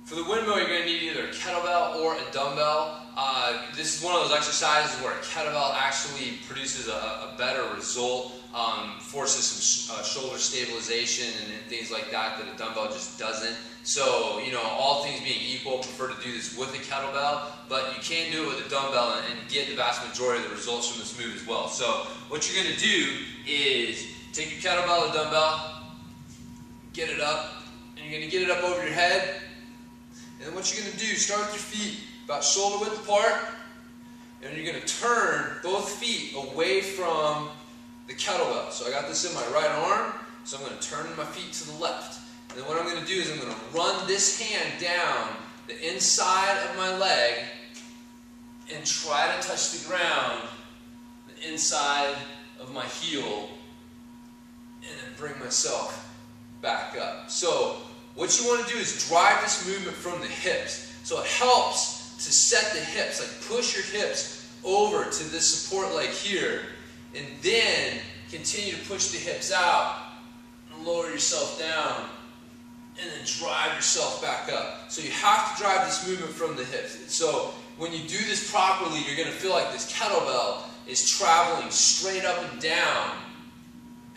For the windmill, you're going to need either a kettlebell or a dumbbell. This is one of those exercises where a kettlebell actually produces a better result, forces some shoulder stabilization and things like that a dumbbell just doesn't. So, all things being equal, prefer to do this with a kettlebell, but you can do it with a dumbbell and get the vast majority of the results from this move as well. So, what you're going to do is take your kettlebell or dumbbell, get it up, and you're going to get it up over your head. And then what you're going to do, start with your feet about shoulder width apart, and you're going to turn both feet away from the kettlebell. So I got this in my right arm, so I'm going to turn my feet to the left. And then what I'm going to do is I'm going to run this hand down the inside of my leg and try to touch the ground, the inside of my heel, and then bring myself back up. So what you want to do is drive this movement from the hips. So it helps to set the hips, like push your hips over to this support leg here, and then continue to push the hips out and lower yourself down, and then drive yourself back up. So you have to drive this movement from the hips. So when you do this properly, you're going to feel like this kettlebell is traveling straight up and down,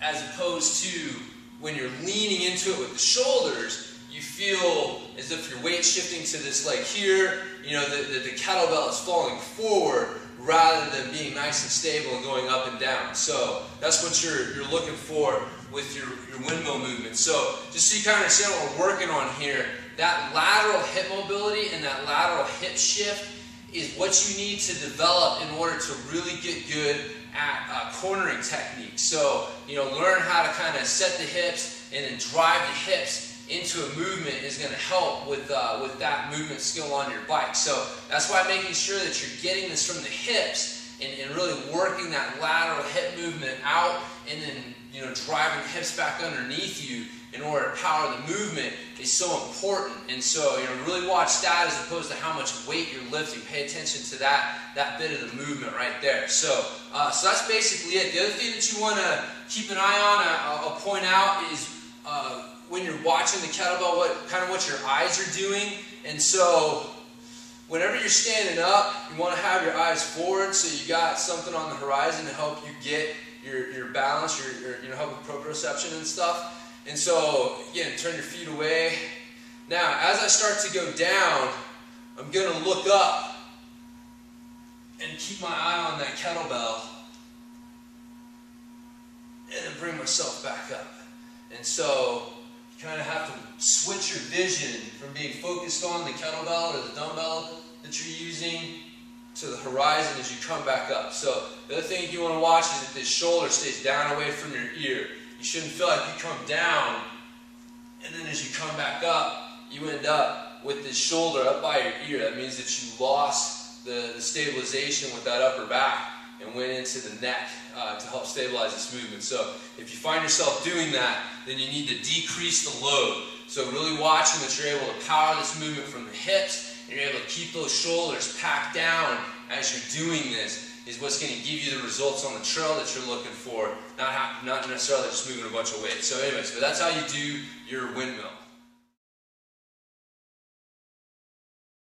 as opposed to when you're leaning into it with the shoulders, you feel as if your weight shifting to this leg here, the kettlebell is falling forward rather than being nice and stable and going up and down. So that's what you're looking for with your windmill movement. So just so you kind of understand what we're working on here, that lateral hip mobility and that lateral hip shift is what you need to develop in order to really get good at cornering techniques. So, learn how to kind of set the hips and then drive the hips into a movement is going to help with that movement skill on your bike. So that's why making sure that you're getting this from the hips and really working that lateral hip movement out, and then driving the hips back underneath you in order to power the movement is so important. And so really watch that as opposed to how much weight you're lifting. Pay attention to that bit of the movement right there. So that's basically it. The other thing that you want to keep an eye on, I'll point out, is when you're watching the kettlebell, what your eyes are doing. And so whenever you're standing up, you want to have your eyes forward, so you got something on the horizon to help you get your balance, your help with proprioception and stuff. And so again, turn your feet away. Now, as I start to go down, I'm going to look up and keep my eye on that kettlebell, and then bring myself back up. And so you kind of have to switch your vision from being focused on the kettlebell or the dumbbell that you're using to the horizon as you come back up. So the other thing you want to watch is that this shoulder stays down away from your ear. You shouldn't feel like you come down and then as you come back up, you end up with this shoulder up by your ear. That means that you lost the stabilization with that upper back and went into the neck to help stabilize this movement. So if you find yourself doing that, then you need to decrease the load. So really watching that you're able to power this movement from the hips, and you're able to keep those shoulders packed down as you're doing this, is what's going to give you the results on the trail that you're looking for, not necessarily just moving a bunch of weight. So anyways, but that's how you do your windmill.